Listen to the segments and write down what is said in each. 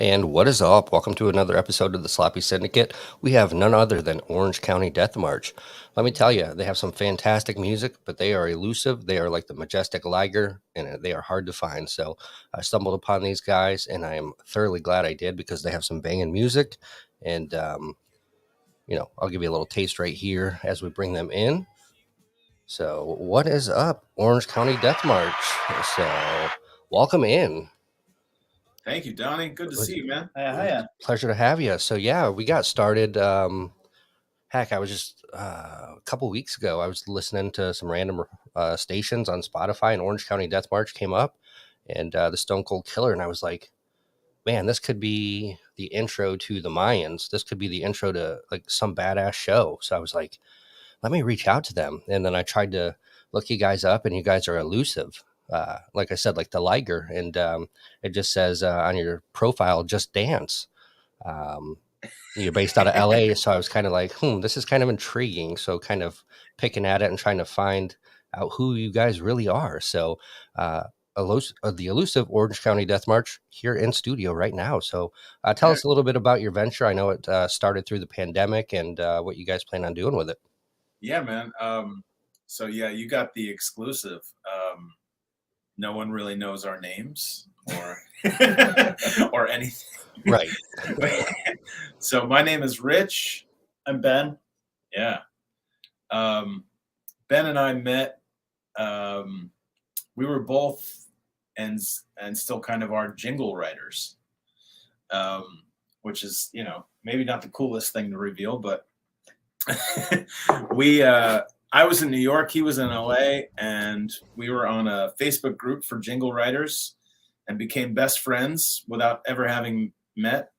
And what is up? Welcome to another episode of the Sloppy Syndicate. We have none other than Orange County Death March. Let me tell you, they have some fantastic music, but they are elusive. They are like the majestic liger, and they are hard to find. So I stumbled upon these guys, and I am thoroughly glad I did because they have some banging music. And, I'll give you a little taste right here as we bring them in. So, what is up, Orange County Death March? So, welcome in. Thank you, Donnie. Good to see you, man. Hiya. Pleasure to have you. So yeah, we got started. Heck, I was just a couple weeks ago. I was listening to some random stations on Spotify, and Orange County Death March came up, and the Stone Cold Killer, and I was like, man, this could be the intro to the Mayans. This could be the intro to like some badass show. So I was like, let me reach out to them, and then I tried to look you guys up, and you guys are elusive. Like I said, like the Liger, and it just says on your profile, just dance. Um, you're based out of LA, so I was kind of like, this is kind of intriguing. So kind of picking at it and trying to find out who you guys really are. So uh, the elusive Orange County Death March here in studio right now. So tell us a little bit about your venture. I know it started through the pandemic and what you guys plan on doing with it. Yeah, man. So yeah, you got the exclusive. No one really knows our names or or anything. Right. So my name is Rich. I'm Ben. Yeah. Ben and I met. We were both and still kind of are jingle writers, which is, maybe not the coolest thing to reveal, but I was in New York, he was in LA, and we were on a Facebook group for jingle writers and became best friends without ever having met.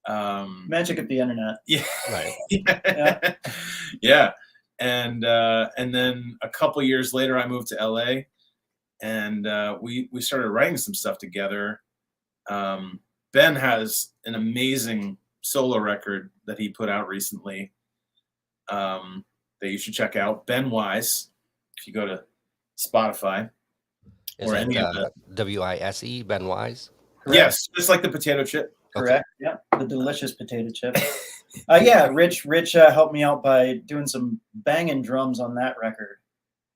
Magic of the internet. Yeah. Right. Yeah. Yeah. And then a couple years later, I moved to LA, and we started writing some stuff together. Ben has an amazing solo record that he put out recently. That you should check out, Ben Wise, if you go to Spotify. Is that WISE, Ben Wise? Correct. Yes, just like the potato chip. Correct. Okay. Yeah, the delicious potato chip. Yeah, Rich helped me out by doing some banging drums on that record,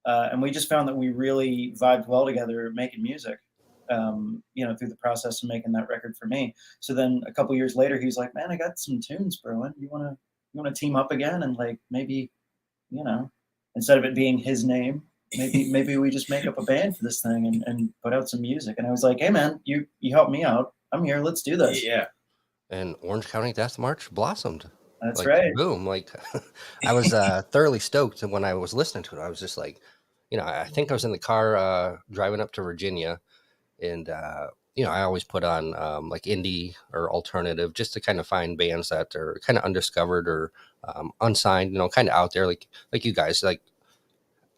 and we just found that we really vibed well together making music. Through the process of making that record for me. So then a couple years later, he was like, "Man, I got some tunes, bro. You wanna team up again and like maybe." Instead of it being his name, maybe we just make up a band for this thing and put out some music. And I was like, hey man, you helped me out. I'm here. Let's do this. Yeah. And Orange County Death March blossomed. That's right. Boom. Like I was thoroughly stoked when I was listening to it. I was just like, I think I was in the car driving up to Virginia, and I always put on like indie or alternative just to kind of find bands that are kind of undiscovered or unsigned, kind of out there, like you guys, like,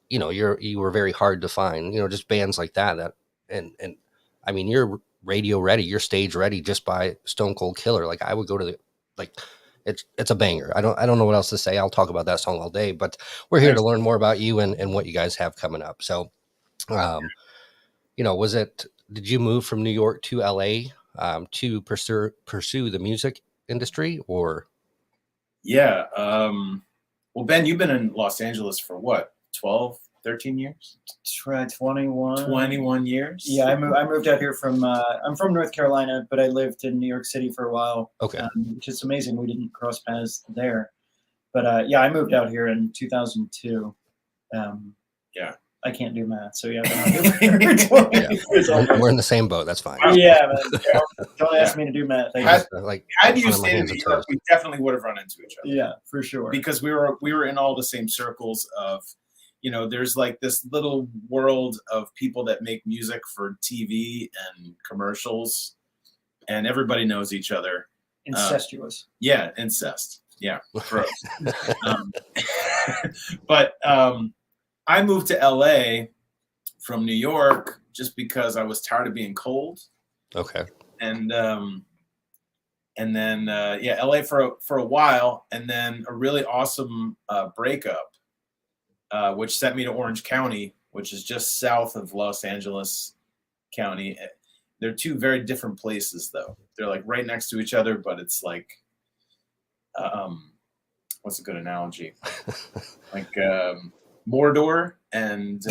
you were very hard to find, just bands like that and I mean, you're radio ready, you're stage ready just by Stone Cold Killer. Like I would go to it's a banger. I don't know what else to say. I'll talk about that song all day, but we're here to learn more about you and what you guys have coming up. So, did you move from New York to LA to pursue the music industry, or? Yeah. Well, Ben, you've been in Los Angeles for what, 12, 13 years? Try 21. 21 years? Yeah, I moved out here from, I'm from North Carolina, but I lived in New York City for a while. Okay. Which is amazing. We didn't cross paths there. But I moved out here in 2002. Yeah. I can't do math, so yeah. We're in the same boat. That's fine. Yeah, man. Don't ask me to do math. Had you stayed in New York, we definitely would have run into each other. Yeah, for sure. Because we were in all the same circles of, there's like this little world of people that make music for TV and commercials, and everybody knows each other. Incestuous. Yeah, incest. Yeah, gross. But I moved to LA from New York just because I was tired of being cold. Okay. And then LA for a while, and then a really awesome breakup, which sent me to Orange County, which is just south of Los Angeles County. they're two very different places though. They're like right next to each other, but it's like, what's a good analogy? Like Mordor and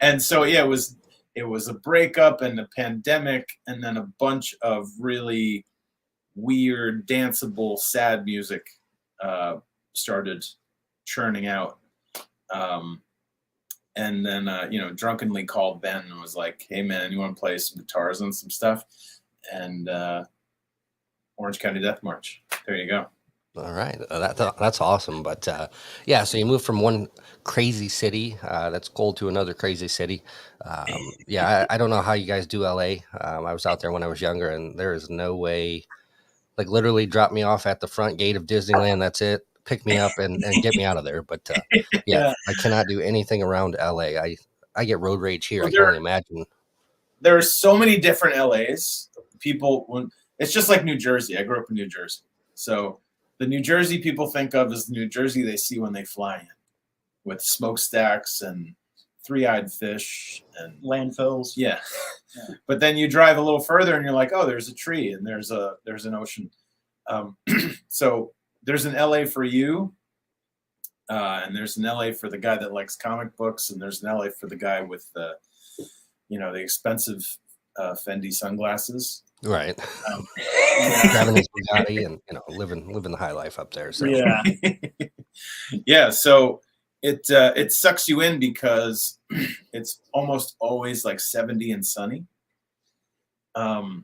and so yeah, it was a breakup and a pandemic, and then a bunch of really weird, danceable, sad music started churning out. And then drunkenly called Ben and was like, "Hey man, you want to play some guitars and some stuff?" And Orange County Death March. There you go. All right, that's awesome. But yeah, so you moved from one crazy city that's cold to another crazy city. Yeah, I don't know how you guys do LA. I was out there when I was younger, and there is no way. Like literally, drop me off at the front gate of Disneyland. That's it. Pick me up and get me out of there. But yeah, Yeah. I cannot do anything around LA. I get road rage here. Well, I can only imagine. There are so many different LAs. It's just like New Jersey. I grew up in New Jersey, so the New Jersey people think of as the New Jersey they see when they fly in, with smokestacks and three-eyed fish and Landfills. yeah. Yeah. But then you drive a little further and you're like, oh, there's a tree and there's an ocean. So there's an LA for you, and there's an LA for the guy that likes comic books, and there's an LA for the guy with the expensive Fendi sunglasses. Right. Yeah. Driving his Bugatti and living the high life up there. So Yeah. Yeah. So it sucks you in because it's almost always like 70 and sunny. And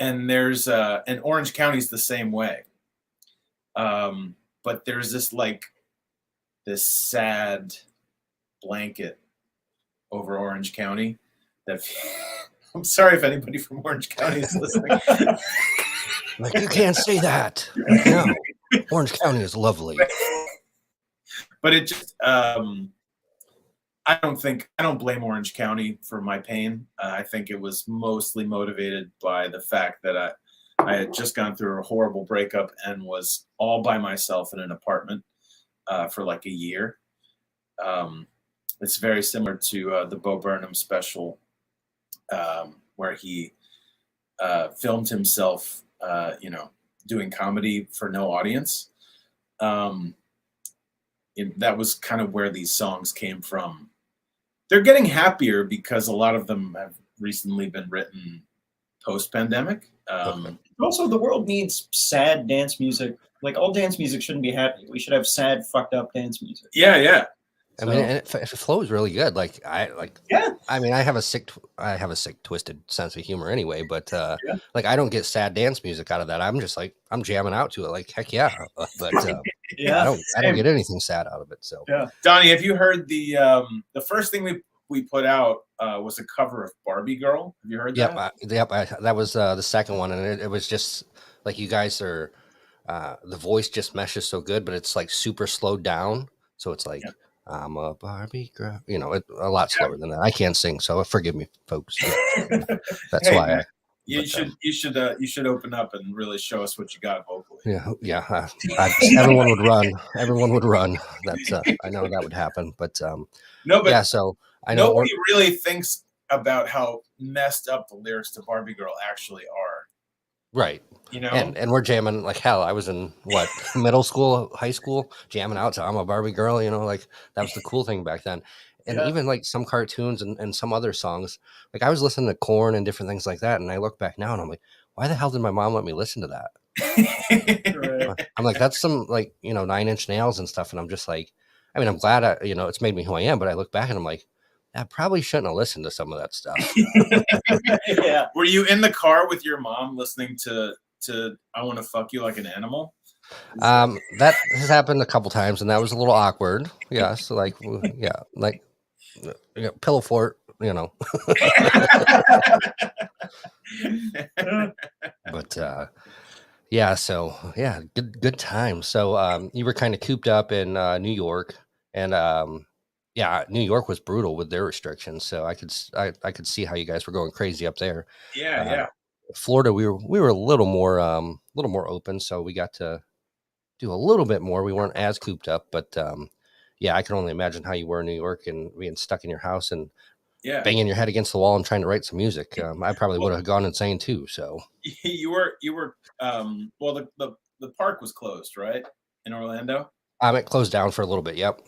there's and Orange County's the same way. But there's this sad blanket over Orange County that I'm sorry if anybody from Orange County is listening. like, you can't say that. No, Orange County is lovely. But it just I don't blame Orange County for my pain. I think it was mostly motivated by the fact that I had just gone through a horrible breakup and was all by myself in an apartment for like a year. It's very similar to the Bo Burnham special, where he filmed himself, doing comedy for no audience. That was kind of where these songs came from. They're getting happier because a lot of them have recently been written post-pandemic. Also, the world needs sad dance music. Like, all dance music shouldn't be happy. We should have sad, fucked up dance music. Yeah. I mean, and it flows really good. Yeah. I mean, I have a sick, twisted sense of humor anyway. But like, I don't get sad dance music out of that. I'm just like, I'm jamming out to it. Like, heck yeah. But Yeah. I don't get anything sad out of it. So Yeah. Donnie, have you heard the first thing we put out was a cover of Barbie Girl? Have you heard that? that was the second one, and it was just like, you guys are the voice just meshes so good, but it's like super slowed down. So it's like, I'm a Barbie girl, a lot slower than that. I can't sing, so forgive me, folks. Yeah. That's Hey, why man, you should open up and really show us what you got vocally. Yeah. Everyone would run. Everyone would run. That's I know that would happen, but No, but yeah. So I know nobody really thinks about how messed up the lyrics to Barbie Girl actually are. Right. And we're jamming like hell. I was in middle school, high school, jamming out to I'm a Barbie Girl, like that was the cool thing back then. And even like some cartoons and some other songs, like I was listening to Korn and different things like that. And I look back now and I'm like, why the hell did my mom let me listen to that? Right. I'm like, that's some 9 Inch Nails and stuff. And I'm just like, I mean, I'm glad it's made me who I am, but I look back and I'm like, I probably shouldn't have listened to some of that stuff. Yeah. Were you in the car with your mom listening to I Want to Fuck You Like an Animal? That has happened a couple times, and that was a little awkward. Yes, pillow fort, But yeah, so yeah, good time. So you were kind of cooped up in New York, and yeah, New York was brutal with their restrictions. So I could see how you guys were going crazy up there. Yeah. Florida, we were a little more open, so we got to do a little bit more. We weren't as cooped up, but yeah, I can only imagine how you were in New York and being stuck in your house. And Yeah. banging your head against the wall and trying to write some music. I probably would have gone insane too. So You were well, the park was closed, right? In Orlando? it closed down for a little bit. Yep.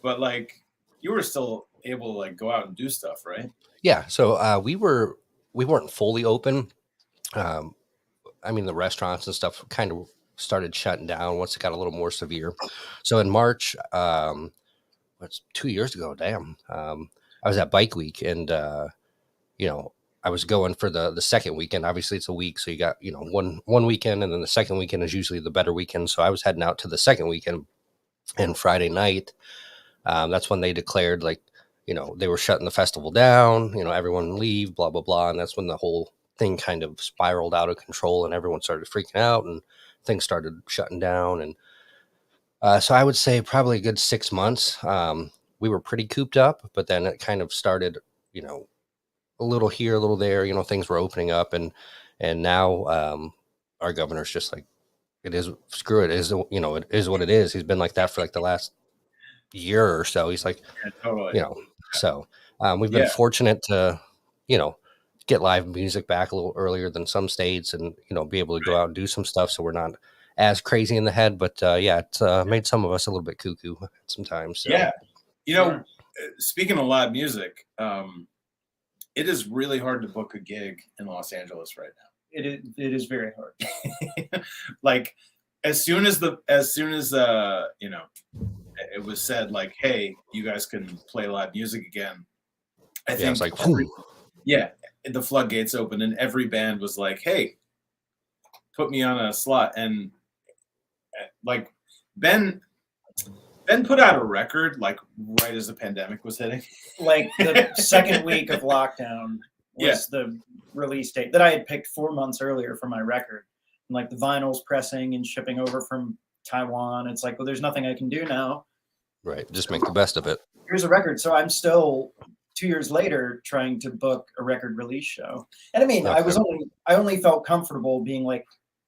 But like you were still able to like go out and do stuff, right? Yeah. So we weren't fully open. Um, I mean, the restaurants and stuff kind of started shutting down once it got a little more severe. So in March, what's 2 years ago? Damn. I was at Bike Week, and you know, I was going for the second weekend. Obviously, it's a week, so you got one weekend, and then the second weekend is usually the better weekend. So I was heading out to the second weekend, and Friday night, that's when they declared like, they were shutting the festival down. Everyone leave, blah blah blah, and that's when the whole thing kind of spiraled out of control, and everyone started freaking out, and things started shutting down, and so I would say probably a good 6 months. We were pretty cooped up, but then it kind of started, you know, a little here, a little there. Things were opening up, and now our governor's just like, it is, screw it, it is what it is. He's been like that for like the last year or so. He's like, Yeah, totally. you know, so we've been Yeah. fortunate to, you know, get live music back a little earlier than some states, and be able to go out and do some stuff, so we're not as crazy in the head. But yeah, it's made some of us a little bit cuckoo sometimes. So Yeah. Sure. Speaking of live music, it is really hard to book a gig in Los Angeles right It is very hard. now. Like as soon as it was said like, hey, you guys can play live music again. I yeah, think it's like, the floodgates opened and every band was like, hey, put me on a slot. And like Ben put out a record like right as the pandemic was hitting. Like the second week of lockdown was the release date that I had picked 4 months earlier for my record. And like the vinyl's pressing and shipping over from Taiwan. It's like, well, there's nothing I can do now. right, just make the best of it. Here's a record. So I'm still 2 years later trying to book a record release show. And I mean, Okay. I only felt comfortable being like,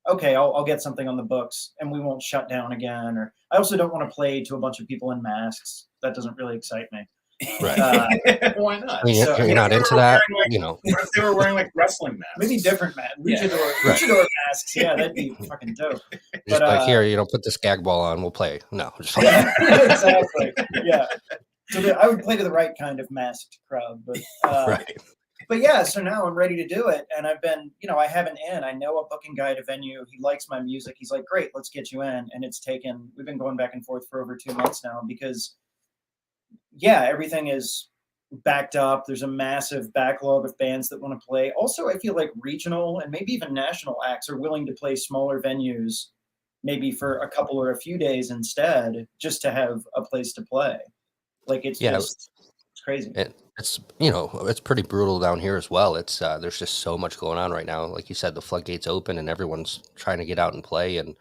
okay, I'll get something on the books and we won't shut down again. Or I also don't want to play to a bunch of people in masks. That doesn't really excite me. Right. Why not? I mean, So- you're not into that, What if they were wearing like wrestling masks? Maybe different masks. Yeah. Luchador masks. Yeah, that'd be fucking dope. Just But, like, here, put this gag ball on, we'll play. No, just Yeah, exactly. Yeah. So I would play to the right kind of masked crowd, but right. but yeah. So now I'm ready to do it, and I've been, I have an in. I know a booking guy at a venue. He likes my music. He's like, great, let's get you in. And we've been going back and forth for over 2 months now because, yeah, everything is backed up. There's a massive backlog of bands that want to play. Also, I feel like regional and maybe even national acts are willing to play smaller venues, maybe for a couple or a few days instead, just to have a place to play. Like it's crazy. It's pretty brutal down here as well. It's there's just so much going on right now. Like you said, the floodgates open and everyone's trying to get out and play and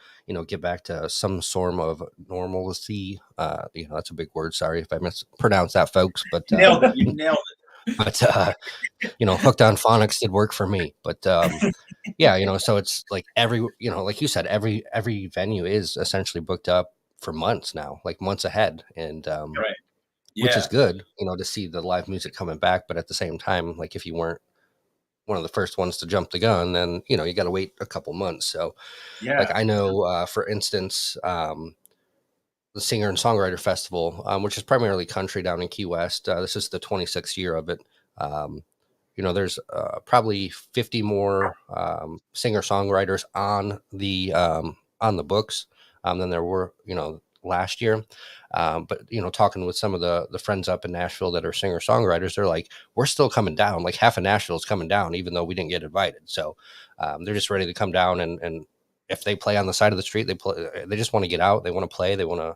get back to some sort of normalcy. That's a big word. Sorry if I mispronounced that, folks. But nailed it. You nailed it. But hooked on phonics did work for me. But yeah, so it's like like you said, every venue is essentially booked up for months now, like months ahead, and Right. Yeah. which is good, to see the live music coming back. But at the same time, like if you weren't one of the first ones to jump the gun, then you got to wait a couple months. So Yeah. like I know, for instance, the Singer and Songwriter Festival, which is primarily country down in Key West. This is the 26th year of it. There's probably 50 more singer songwriters on the books than there were last year. But talking with some of the friends up in Nashville that are singer songwriters, they're like, we're still coming down. Like half of Nashville is coming down, even though we didn't get invited. So they're just ready to come down, and if they play on the side of the street, they just want to get out. They want to play. They want to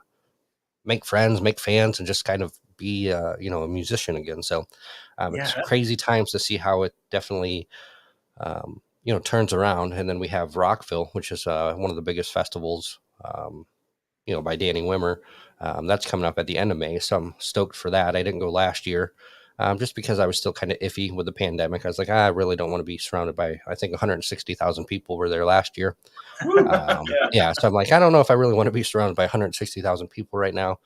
make friends, make fans, and just kind of be a musician again. So it's crazy times to see how it definitely turns around. And then we have Rockville, which is one of the biggest festivals by Danny Wimmer. That's coming up at the end of May, so I'm stoked for that. I didn't go last year just because I was still kind of iffy with the pandemic. I was like, I really don't want to be surrounded by, I think 160,000 people were there last year. Yeah, so I'm like, I don't know if I really want to be surrounded by 160,000 people right now.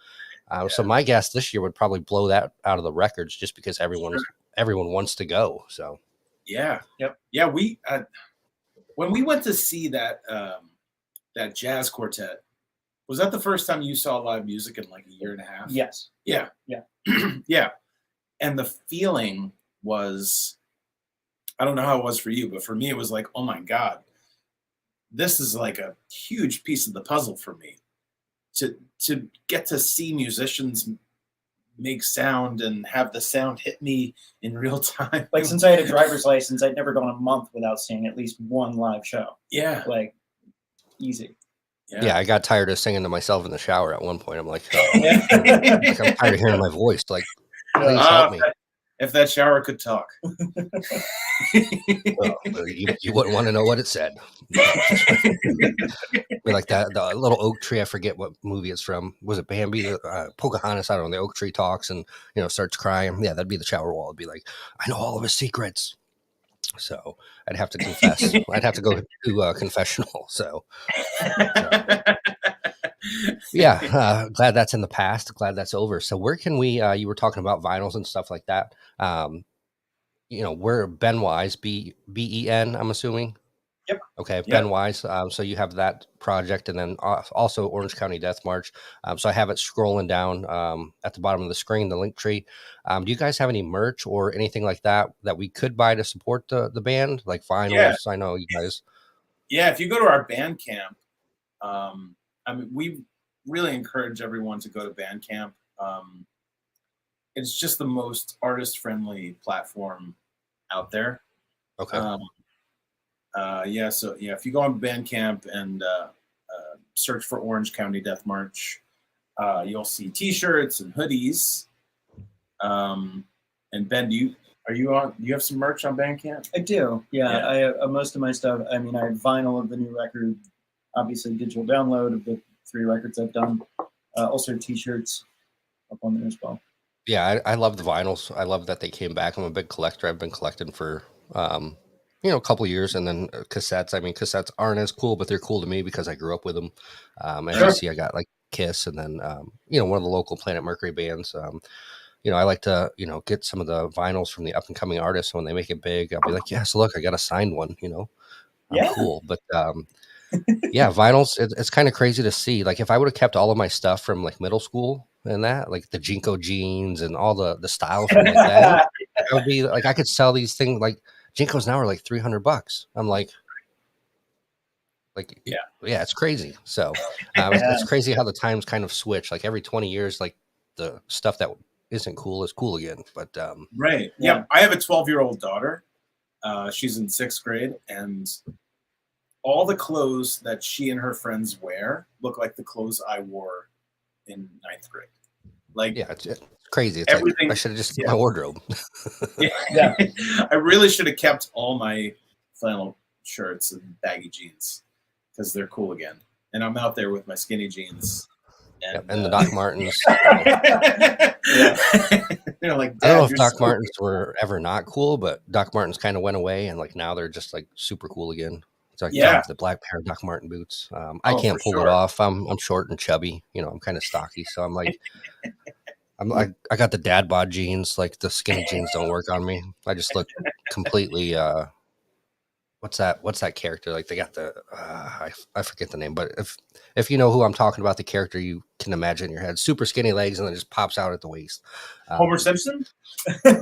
So my guess this year would probably blow that out of the records, just because everyone wants to go. So Yeah. Yep. Yeah. We when we went to see that that jazz quartet, was that the first time you saw live music in like a year and a half? Yes. Yeah. Yeah. Yeah. And the feeling was, I don't know how it was for you, but for me, it was like, oh my God, this is like a huge piece of the puzzle for me to get to see musicians make sound and have the sound hit me in real time. Like, since I had a driver's license, I'd never gone a month without seeing at least one live show. Yeah. Like, easy. yeah, I got tired of singing to myself in the shower at one point. I'm like, like I'm tired of hearing my voice. Like, please help me. If that shower could talk. You wouldn't want to know what it said. Like that, the little oak tree. I forget what movie it's from. Was it Bambi? Pocahontas. I don't know. The oak tree talks and starts crying. Yeah, that'd be the shower wall. It'd be like, I know all of his secrets. So I'd have to confess. I'd have to go to a confessional. So yeah, glad that's in the past. Glad that's over. So where can we? You were talking about vinyls and stuff like that. We're Ben Wise, Ben. I'm assuming. Yep. Okay, Yep. Ben Wise. So you have that project, and then also Orange County Death March. So I have it scrolling down at the bottom of the screen, the link tree. Do you guys have any merch or anything like that we could buy to support the band, like vinyls? Yeah. I know you guys. Yeah, if you go to our Bandcamp, I mean, we really encourage everyone to go to Bandcamp. It's just the most artist-friendly platform out there. Okay. So if you go on Bandcamp and search for Orange County Death March, you'll see T-shirts and hoodies. And Ben, do you have some merch on Bandcamp? I do. Yeah. I have most of my stuff. I mean, I have vinyl of the new record, obviously digital download of the 3 records I've done. Also T-shirts up on there as well. Yeah, I love the vinyls. I love that they came back. I'm a big collector. I've been collecting for a couple of years, and then cassettes. I mean, cassettes aren't as cool, but they're cool to me because I grew up with them. As you see, I got like Kiss, and then one of the local Planet Mercury bands. I like to get some of the vinyls from the up and coming artists. When they make it big, I'll be like, yes, look, I got a signed one. I'm cool. But yeah, vinyls. It's kind of crazy to see. Like, if I would have kept all of my stuff from like middle school and that, like the Jinko jeans and all the styles from like that, I would be like, I could sell these things. Like Jinkos now are like $300. I'm like, yeah, it's crazy. So it's crazy how the times kind of switch. Like every 20 years, like the stuff that isn't cool is cool again. But right. Yeah. I have a 12-year-old daughter. She's in 6th grade, and all the clothes that she and her friends wear look like the clothes I wore in 9th grade. Like, yeah, it's crazy. It's everything. Like, I should have just kept my wardrobe. Yeah. I really should have kept all my flannel shirts and baggy jeans because they're cool again. And I'm out there with my skinny jeans. And the Doc Martens. Like, I don't know if Doc Martens were ever not cool, but Doc Martens kind of went away, and like now they're just like super cool again. It's like the black pair of Doc Marten boots. I can't pull it off. I'm short and chubby. I'm kind of stocky, so I'm like, I got the dad bod jeans. Like the skinny jeans don't work on me. I just look completely. What's that character? Like they got the I forget the name, but if you know who I'm talking about, the character, you can imagine in your head. Super skinny legs and then just pops out at the waist. Homer Simpson?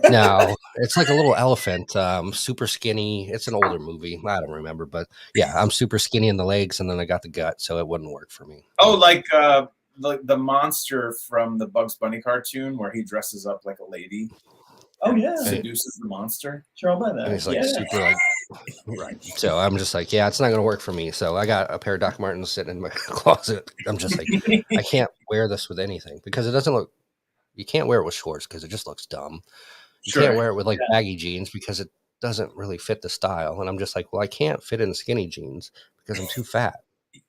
No, it's like a little elephant. Super skinny. It's an older movie. I don't remember, but yeah, I'm super skinny in the legs and then I got the gut, so it wouldn't work for me. Oh, like the monster from the Bugs Bunny cartoon where he dresses up like a lady. Oh yeah, seduces the monster. Sure, I'll buy that. And he's like super like right. So I'm just like, yeah, it's not gonna work for me. So I got a pair of Doc Martens sitting in my closet. I'm just like, I can't wear this with anything because it doesn't look. You can't wear it with shorts because it just looks dumb. You can't wear it with like baggy jeans because it doesn't really fit the style. And I'm just like, well, I can't fit in skinny jeans because I'm too fat.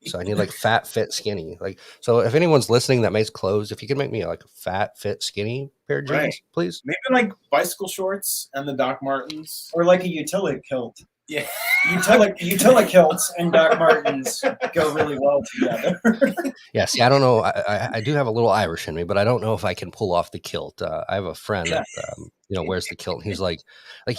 So I need like fat, fit, skinny. Like, so if anyone's listening that makes clothes, if you can make me like a fat, fit, skinny pair of jeans, please. Maybe like bicycle shorts and the Doc Martens, or like a utility kilt. Yeah. Utility-kilts and Doc Martens go really well together. Yeah, see, I don't know. I do have a little Irish in me, but I don't know if I can pull off the kilt. I have a friend Yeah. that wears the kilt, and he's like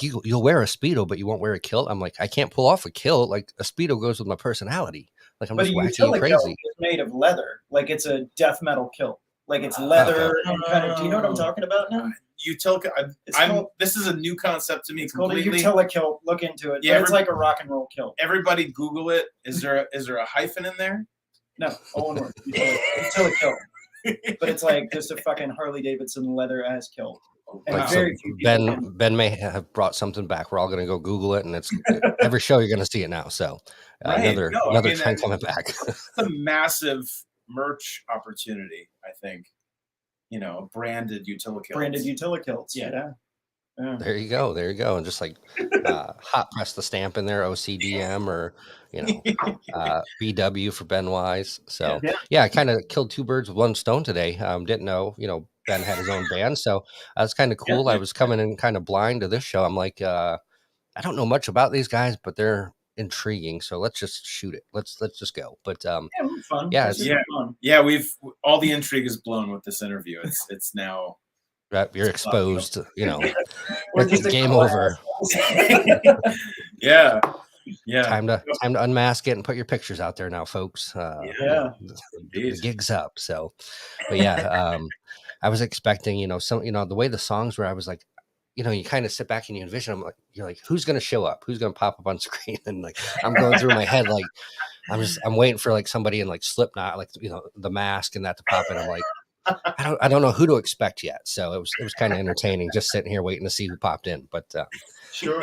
you'll wear a speedo, but you won't wear a kilt. I'm like, I can't pull off a kilt. Like a speedo goes with my personality. Like I'm But a just wacky and utility kilt crazy. is made of leather. Like it's a death metal kilt. Like it's Okay. leather and kind of. Do you know what I'm talking about now? This is a new concept to me. It's called a completely. utility kilt. Look into it. Yeah, But it's like a rock and roll kilt. Everybody Google it. Is there a hyphen in there? No, all one word. Utility kilt. But it's like just a fucking Harley Davidson leather ass kilt. And Like, very so few people can. Ben may have brought something back. We're all going to go Google it, and it's every show you're going to see it now. So Right. another No, I mean, trend coming back. It's a massive merch opportunity, I think. Branded utility kilts. Branded utility kilts. Yeah. There you go. And just like hot press the stamp in there, OCDM or BW for Ben Wise. So yeah, I kind of killed two birds with one stone today. Didn't know Ben had his own band, so that's kind of cool. I was coming in kind of blind to this show. I'm like, I don't know much about these guys, but they're intriguing. So let's just shoot it. Let's just go. But fun. Yeah, fun. Yeah, we've all the intrigue is blown with this interview. It's now you're exposed. We're just game over. Yeah. Time to unmask it and put your pictures out there now, folks. The gig's up. So, but yeah, I was expecting, the way the songs were. I was like, you kind of sit back and you envision them. Like, you're like, who's gonna show up? Who's gonna pop up on screen? And like, I'm going through my head, like, I'm waiting for like somebody in like Slipknot, like the mask and that to pop in. I'm like, I don't know who to expect yet. So it was kind of entertaining, just sitting here waiting to see who popped in. But sure,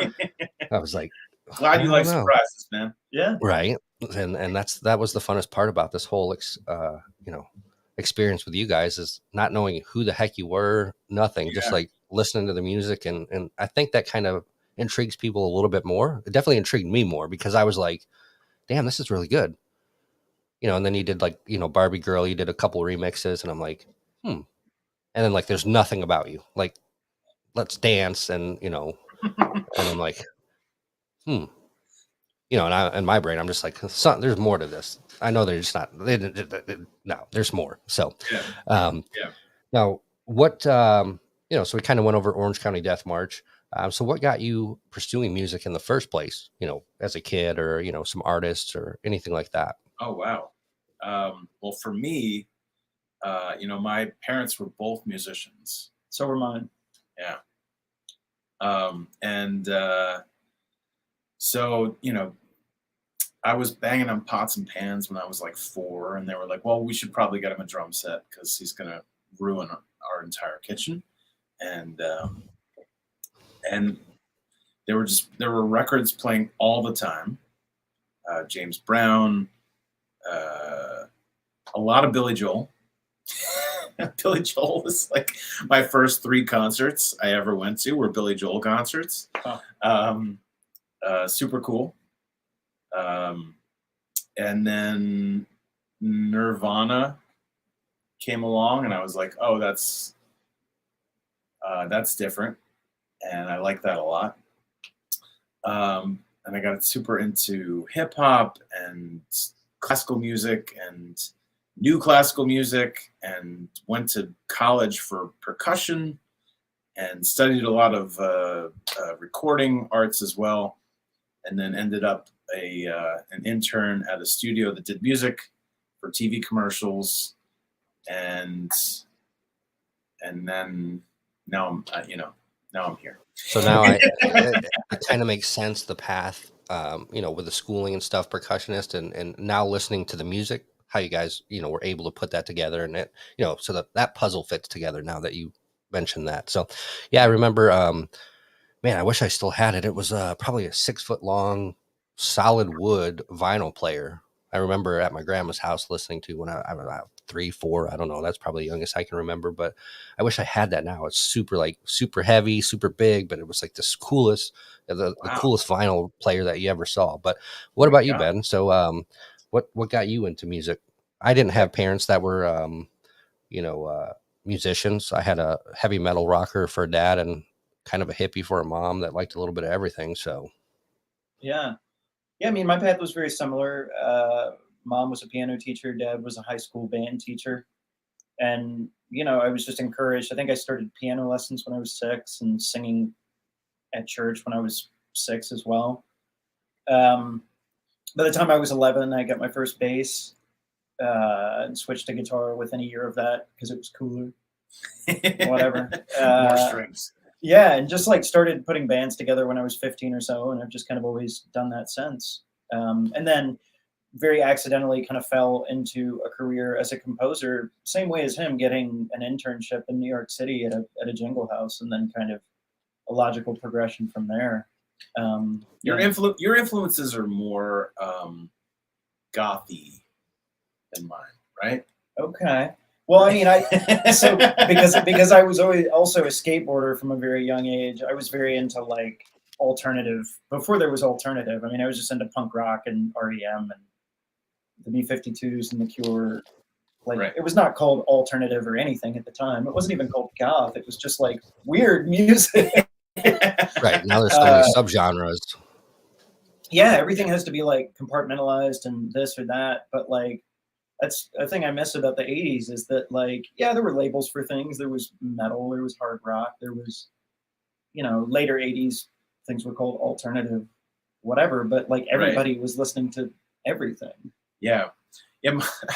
I was like, glad you like surprises, man. Yeah, right. And that was the funnest part about this whole experience with you guys, is not knowing who the heck you were, nothing, just like listening to the music, and I think that kind of intrigues people a little bit more. It definitely intrigued me more, because I was like, damn, this is really good. And then you did like, Barbie Girl, you did a couple remixes, and I'm like, and then like, there's nothing about you, like, let's dance, and and I'm like, and in my brain, I'm just like, there's more to this. I know there's not. No, there's more. So, now what? So we kind of went over Orange County Death March. So what got you pursuing music in the first place? As a kid, or some artists or anything like that. Oh wow. Well, for me, my parents were both musicians. So were mine. Yeah. So, I was banging on pots and pans when I was like 4, and they were like, well, we should probably get him a drum set because he's going to ruin our entire kitchen. And there were records playing all the time. James Brown, a lot of Billy Joel. Billy Joel was like my first 3 concerts I ever went to were Billy Joel concerts. Super cool. And then Nirvana came along, and I was like, oh, that's different. And I like that a lot. And I got super into hip hop and classical music and new classical music, and went to college for percussion and studied a lot of recording arts as well. And then ended up an intern at a studio that did music for TV commercials, and then now I'm here. So now it kind of makes sense, the path, with the schooling and stuff, percussionist, and now listening to the music, how you guys, were able to put that together, and it, so that puzzle fits together now that you mentioned that. So yeah, I remember, man, I wish I still had it. It was probably a 6-foot long solid wood vinyl player. I remember at my grandma's house listening to when I was 3, 4. I don't know. That's probably the youngest I can remember, but I wish I had that now. It's super heavy, super big, but it was like the coolest vinyl player that you ever saw. But what about you, Ben? So, what got you into music? I didn't have parents that were, musicians. I had a heavy metal rocker for a dad and kind of a hippie for a mom that liked a little bit of everything. So Yeah. Yeah, I mean, my path was very similar. Mom was a piano teacher, dad was a high school band teacher. And, I was just encouraged. I think I started piano lessons when I was 6 and singing at church when I was 6 as well. Um, by the time I was 11, I got my first bass and switched to guitar within a year of that because it was cooler, whatever. More strings. Yeah, and just like started putting bands together when I was 15 or so, and I've just kind of always done that since. And then very accidentally kind of fell into a career as a composer, same way as him, getting an internship in New York City at a jingle house, and then kind of a logical progression from there. Your influences are more gothy than mine, right? Okay. Well, I mean, so because I was always also a skateboarder from a very young age. I was very into like alternative before there was alternative. I mean, I was just into punk rock and REM and the B-52s and the Cure. Like, Right. It was not called alternative or anything at the time. It wasn't even called goth. It was just like weird music. Right. Now there's so many subgenres. Yeah, everything has to be like compartmentalized and this or that. But like, that's a thing I miss about the 80s is that like, yeah, there were labels for things. There was metal, there was hard rock, there was, later 80s things were called alternative, whatever. But like everybody was listening to everything. Yeah.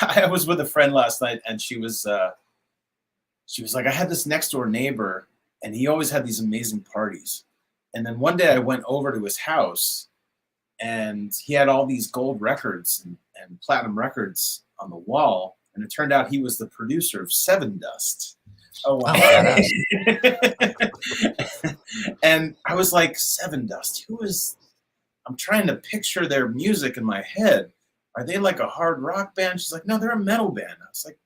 I was with a friend last night, and she was like, I had this next door neighbor, and he always had these amazing parties. And then one day I went over to his house, and he had all these gold records and platinum records on the wall. And it turned out he was the producer of Seven Dust. Oh, wow. And I was like, Seven Dust, I'm trying to picture their music in my head. Are they like a hard rock band? She's like, no, they're a metal band. I was like,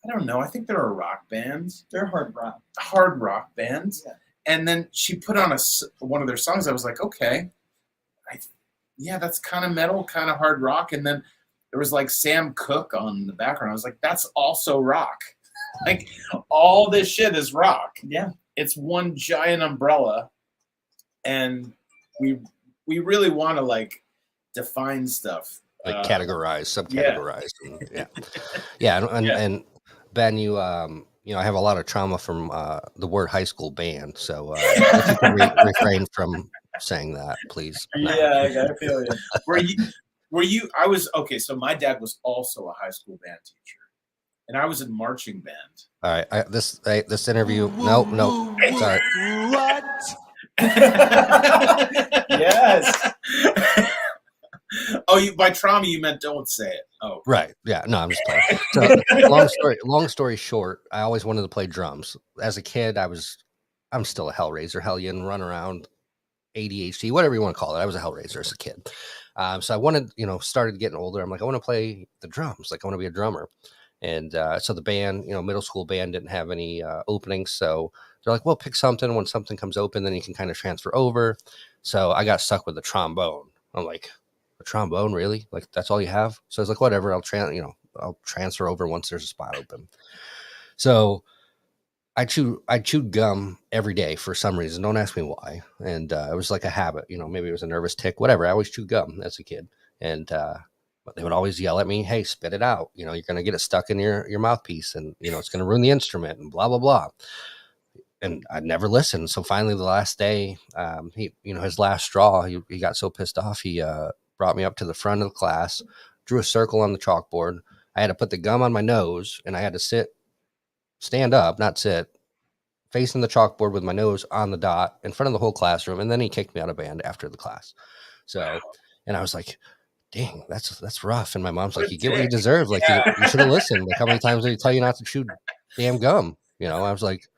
I don't know. I think they're a rock band. They're hard rock. Hard rock bands. Yeah. And then she put on one of their songs. I was like, okay. That's kind of metal, kind of hard rock. And then there was like Sam Cooke on the background. I was like, that's also rock. Like all this shit is rock. Yeah. It's one giant umbrella. And we really want to like define stuff. Like categorize, subcategorize. Yeah. And Ben, you I have a lot of trauma from the word high school band. So if you can refrain from saying that, please. No. Yeah, I feel you. Were you? I was okay. So my dad was also a high school band teacher, and I was in marching band. All right, this interview. No, sorry. What? Yes. Oh, by trauma you meant don't say it. Oh, right. Yeah. No, I'm just playing. So long story short, I always wanted to play drums. As a kid, I'm still a hellraiser, hellion, run around, ADHD, whatever you want to call it. I was a hellraiser as a kid. So I wanted, started getting older. I'm like, I want to play the drums. Like I want to be a drummer. And so the band, middle school band didn't have any openings. So they're like, well, pick something. When something comes open, then you can kind of transfer over. So I got stuck with the trombone. I'm like, a trombone, really? Like that's all you have? So I was like, whatever. I'll transfer over once there's a spot open. So I chewed gum every day for some reason. Don't ask me why. And it was like a habit. Maybe it was a nervous tick. Whatever. I always chewed gum as a kid. And but they would always yell at me, hey, spit it out. You're going to get it stuck in your mouthpiece and, it's going to ruin the instrument and blah, blah, blah. And I never listened. So finally the last day, he, his last straw, he got so pissed off. He brought me up to the front of the class, drew a circle on the chalkboard. I had to put the gum on my nose and I had to stand up, not sit, facing the chalkboard with my nose on the dot in front of the whole classroom. And then he kicked me out of band after the class. So, and I was like, dang, that's rough. And my mom's like, you get what you deserve. Like you should have listened. Like how many times did he tell you not to chew damn gum? I was like,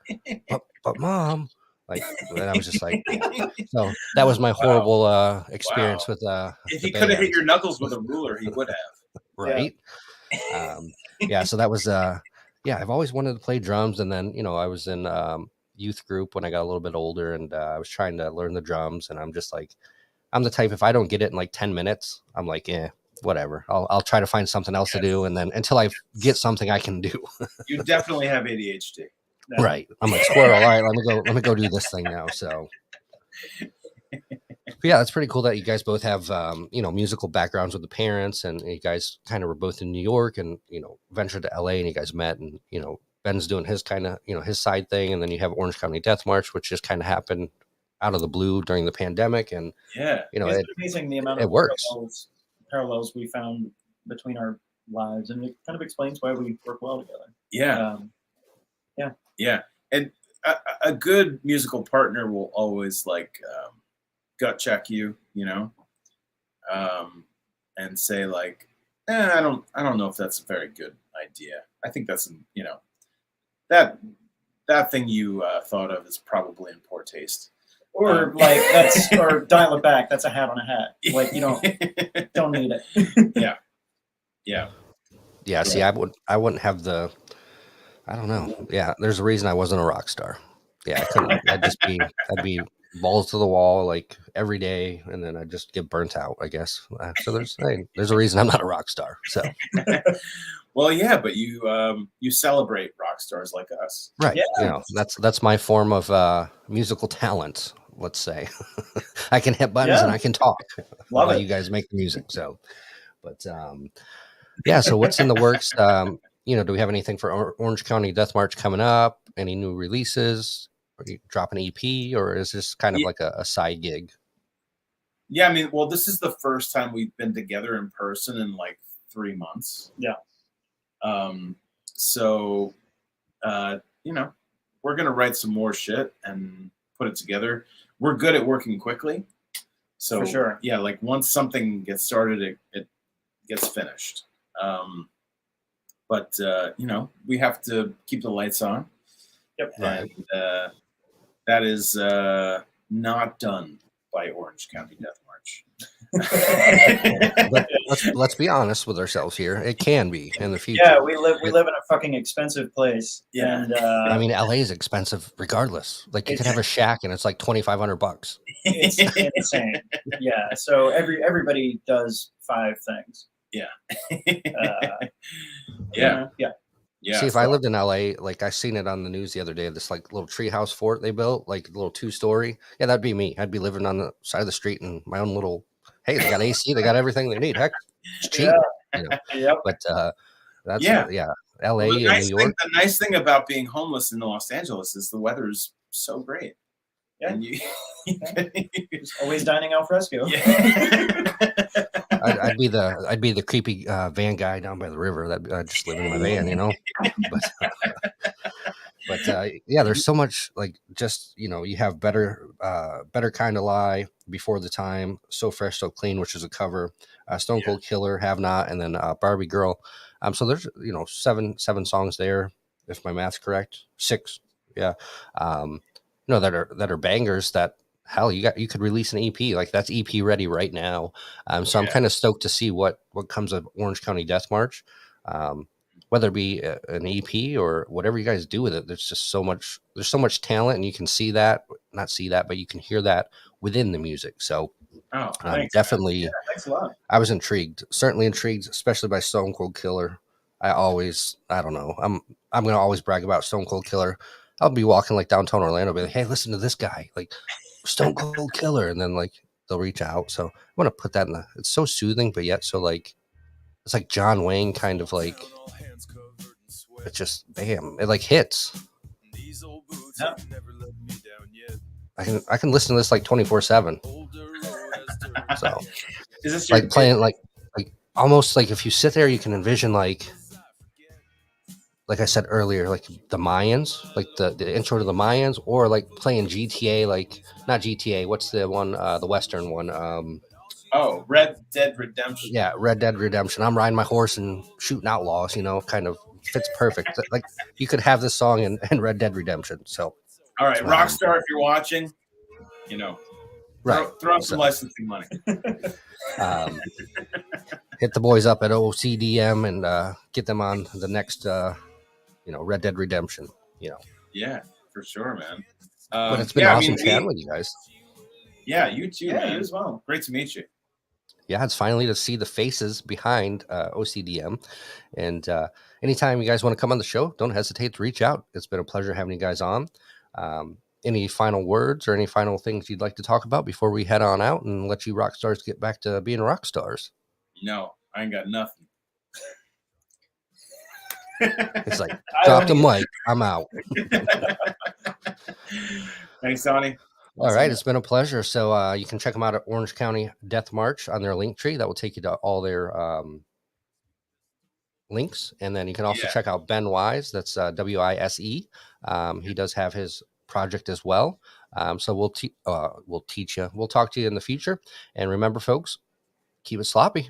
but mom, like, and I was just like, yeah. So that was my horrible experience with if he could have hit your knuckles with a ruler, he would have. Right. So that was I've always wanted to play drums. And then, I was in youth group when I got a little bit older and I was trying to learn the drums. And I'm just like, I'm the type, if I don't get it in like 10 minutes, I'm like, whatever. I'll try to find something else to do. And then until I get something I can do. You definitely have ADHD. No. Right. I'm like, squirrel. All right, let me go do this thing now. So yeah, that's pretty cool that you guys both have musical backgrounds with the parents, and you guys kind of were both in New York, and ventured to LA, and you guys met, and Ben's doing his kind of his side thing, and then you have Orange County Death March, which just kind of happened out of the blue during the pandemic, and Yeah. It's been amazing the amount it of works. parallels we found between our lives, and it kind of explains why we work well together. Yeah. Yeah. Yeah. And a good musical partner will always like gut check you, and say like, I don't know if that's a very good idea. I think that's that thing you thought of is probably in poor taste. Or like or dial it back. That's a hat on a hat. Like you don't need it. Yeah. Yeah. Yeah. See, I wouldn't have the. I don't know. Yeah, there's a reason I wasn't a rock star. Yeah, I couldn't. I'd be balls to the wall like every day, and then I'd just get burnt out, I guess. So there's a reason I'm not a rock star. So well, yeah, but you celebrate rock stars like us, right? Yeah. That's my form of musical talent. Let's say I can hit buttons and I can talk while you guys make the music. So, but yeah. So what's in the works? Do we have anything for Orange County Death March coming up? Any new releases? Are you dropping an EP, or is this kind of like a side gig? Yeah, I mean, well, this is the first time we've been together in person in like 3 months. Yeah. So, we're gonna write some more shit and put it together. We're good at working quickly. So for sure. Yeah, like once something gets started, it gets finished. But we have to keep the lights on. Yep. And that is not done by Orange County Death March. But let's be honest with ourselves here. It can be in the future. Yeah, we live in a fucking expensive place. Yeah. And I mean, LA is expensive regardless. Like you can have a shack and it's like $2,500. It's insane. Yeah. So everybody does 5 things. Yeah. Yeah. Yeah. See, if I lived in LA, like I seen it on the news the other day, this like little treehouse fort they built, like a little 2-story. Yeah, that'd be me. I'd be living on the side of the street in my own little. Hey, they got AC, they got everything they need. Heck, it's cheap. Yep. But that's Yeah. LA Well, and New York. The nice thing about being homeless in Los Angeles is the weather's so great. Yeah. And you Just always dining al fresco. Yeah. I'd be the creepy van guy down by the river that just live in my van, But yeah, there's so much like just you have better kind of lie, Before the Time, So Fresh So Clean, which is a cover, Stone Cold Killer, Have Not, and then Barbie Girl. So there's seven songs there, if my math's correct. 6, yeah. That are bangers that. Hell, you could release an EP, like that's EP ready right now. So I'm kind of stoked to see what comes of Orange County Death March, whether it be an EP or whatever you guys do with it. There's so much talent, and you can not see that, but you can hear that within the music. So definitely, yeah, thanks a lot. I was certainly intrigued, especially by Stone Cold Killer. I don't know. I'm gonna always brag about Stone Cold Killer. I'll be walking like downtown Orlando, be like, hey, listen to this guy, like Stone Cold Killer, and then like they'll reach out. So I want to put that it's so soothing, but yet so like it's like John Wayne kind of like it's just bam, it like hits. Yeah. I can listen to this like 24/7. So is this like playing like almost like if you sit there, you can envision like I said earlier, like the Mayans, like the intro to the Mayans, or like playing GTA, like not GTA. What's the one, the Western one? Red Dead Redemption. Yeah, Red Dead Redemption. I'm riding my horse and shooting outlaws. Kind of fits perfect. Like you could have this song in Red Dead Redemption. So, all right, Rockstar, if you're watching, right, throw some licensing money. Hit the boys up at OCDM and get them on the next. Red Dead Redemption, Yeah, for sure, man. But it's been awesome chatting with you guys. Yeah, you too, man. You as well. Great to meet you. Yeah, it's finally to see the faces behind OCDM. And anytime you guys want to come on the show, don't hesitate to reach out. It's been a pleasure having you guys on. any final words or any final things you'd like to talk about before we head on out and let you rock stars get back to being rock stars? No, I ain't got nothing. It's like, drop the mic. I'm out. Thanks, Donnie. All right, it's been a pleasure. So you can check them out at Orange County Death March on their link tree. That will take you to all their links. And then you can also check out Ben Wise. That's Wise. He does have his project as well. So we'll teach you. We'll talk to you in the future. And remember, folks, keep it sloppy.